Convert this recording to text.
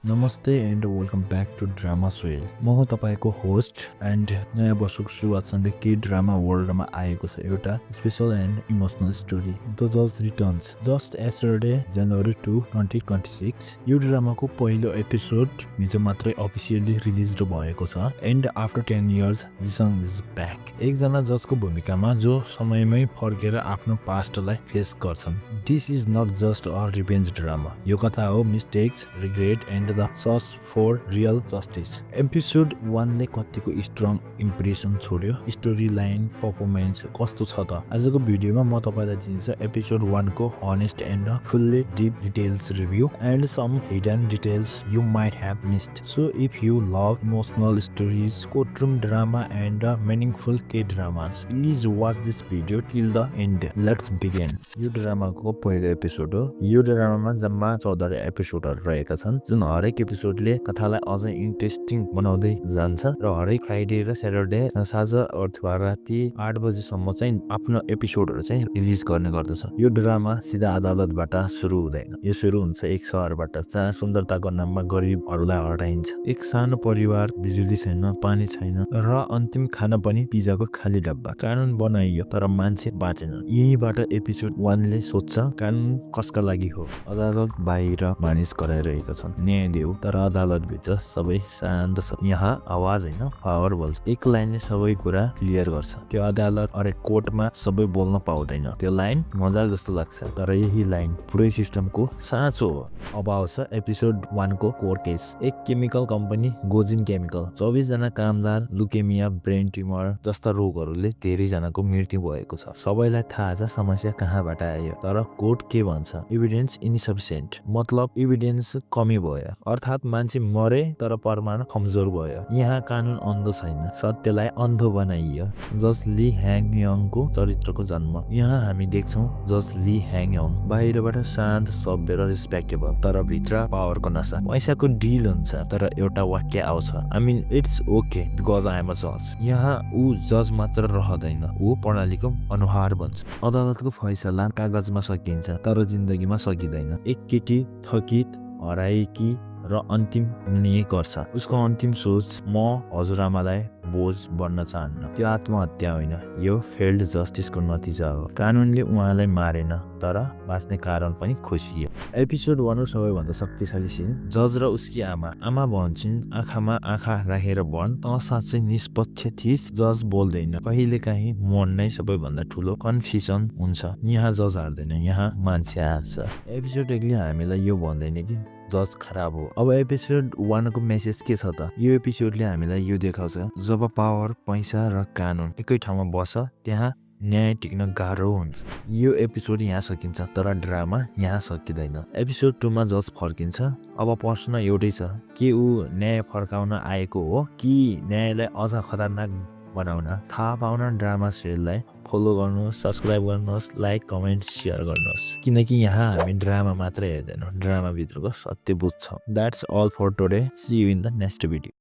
नमस्ते and welcome back to drama Soyal. म हो तपाईँको होस्ट एन्ड नयाँ वर्षको सुरुवातसँगै के ड्रामा वर्ल्डमा आएको छ एउटा special and emotional story the जज रिटर्न्स जस्ट एस्टरडे जनवरी 2, 2026। यो ड्रामाको पहिलो एपिसोड हिजो मात्रै अफिसियली रिलिज भएको छ and after 10 years Jisung is back. एकजना जजको भूमिकामा जो समयमै फर्केर आफ्नो पास्टलाई फेस गर्छन्। This is not just a revenge drama, यो कथा हो mistakes, regret and the search for real justice. Episode 1 ले कतिको स्ट्रङ इम्प्रेसन छोड्यो, स्टोरी लाइन, पर्फर्मेन्स कस्तो छ त? आजको भिडियोमा म तपाईलाई दिन्छु एपिसोड 1 को honest and fully deep details review and some hidden details you might have missed. So if you love emotional stories, courtroom drama and meaningful K dramas, please watch this video till the end. Let's begin. यो ड्रामाको पहिलो episode हो। यो ड्रामामा जम्मा 14 एपिसोडहरू रहेका छन्, जुन हरेक एपिसोडले कथालाई अझै इन्ट्रेस्टिङ बनाउँदै जान्छ र हरेक फ्राइडे र स्याटरडे साँझ अथवा राति 8 बजेसम्म चाहिँ आफ्नो एपिसोडहरू चाहिँ रिलिज गर्ने गर्दछ। यो ड्रामा सिधा अदालतबाट सुरु हुँदैन। यो सुरु हुन्छ एक सहरबाट जहाँ सुन्दरताको नाममा गरिबहरूलाई हटाइन्छ। एक सानो परिवार, बिजुली छैन, पानी छैन र अन्तिम खाना पनि पिज्जाको खाली डब्बा। कानुन बनाइयो तर मान्छे बाँचेन। यहीबाट एपिसोड 1 ले सोध्छ कानुन कसका लागि हो। अदालत बाहिर मानिस गराइरहेका छन्, न्याय देऊ, तर अदालत भित्र सबै शान्त छ। यहाँ आवाज होइन, पावर बोल्छ। एक लाइनले सबै कुरा क्लियर गर्छ। त्यो अदालत अरे कोर्टमा सबै बोल्न पाउँदैन। त्यो लाइन मजाक जस्तो लाग्छ, तर यही लाइन पुरै सिस्टमको साँचो हो। अब आउँछ एपिसोड 1 को कोर केस। एक केमिकल कम्पनी गोजिन केमिकल, 24 जना कामदार, लुकेमिया, ब्रेन ट्युमर जस्ता रोगहरूले धेरै जनाको मृत्यु भएको छ। सबैलाई थाहा छ समस्या कहाँबाट आयो, तर कोर्ट के भन्छ? एभिडेन्स इन्सफिसिएन्ट, मतलब एभिडेन्स कमी भयो, अर्थात् मान्छे मरे तर प्रमाण कमजोर भयो। यहाँ कानुन अन्ध छैन, सत्यलाई अन्धो बनाइयो। जज ली ह्याङ यङको चरित्रको जन्म। यहाँ हामी देख्छौँ जज ली ह्याङ यङ बाहिरबाट शान्त, सभ्य र रेस्पेक्टेबल, तर भित्र पावरको नशा। पैसाको डिल हुन्छ तर एउटा वाक्य आउँछ, I mean it's okay because I am a जज। यहाँ ऊ जज मात्र रहँदैन, ऊ प्रणालीको अनुहार बन्छ। अदालतको फैसला कागजमा सकिन्छ तर जिन्दगीमा सकिँदैन। एक केटी थकित, हराएकी र अन्तिम निर्णय गर्छ। उसको अन्तिम सोच, म हजुरआमालाई बोझ बन्न चाहन्न। त्यो आत्महत्या होइन, यो फेल्ड जस्टिसको नतिजा हो। कानुनले उहाँलाई मारेन तर बाँच्ने कारण पनि खोजियो। एपिसोड 1 सबैभन्दा शक्तिशाली सिन, जज र उसकी आमा भन्छन् आँखामा आँखा राखेर भन्, त साँच्चै निष्पक्ष थिइस्। जज बोल्दैन। कहिलेकाहीँ मन नै सबैभन्दा ठुलो कन्फ्युजन हुन्छ। यहाँ जज हार्दैन, यहाँ मान्छे हार्छ। एपिसोड 1 ले हामीलाई यो भन्दैन कि जज खराब हो। अब एपिसोड 1 को मेसेज के छ त? यो एपिसोडले हामीलाई यो देखाउँछ, जब पावर, पैसा र कानुन एकै ठाउँमा बस्छ त्यहाँ न्याय टिक्न गाह्रो हुन्छ। यो एपिसोड यहाँ सकिन्छ तर ड्रामा यहाँ सकिँदैन। एपिसोड 2 मा जज फर्किन्छ। अब प्रश्न एउटै छ, के ऊ न्याय फर्काउन आएको हो कि न्यायलाई अझ खतरनाक बनाउन? थाहा पाउन ड्रामा सोयललाई फलो गर्नुहोस्, सब्सक्राइब गर्नुहोस्, लाइक, कमेन्ट, सेयर गर्नुहोस्, किनकि यहाँ हामी ड्रामा मात्र हेर्दैनौँ, ड्रामा भित्रको सत्य बुझ्छौँ। That's all for today. See you in the next video.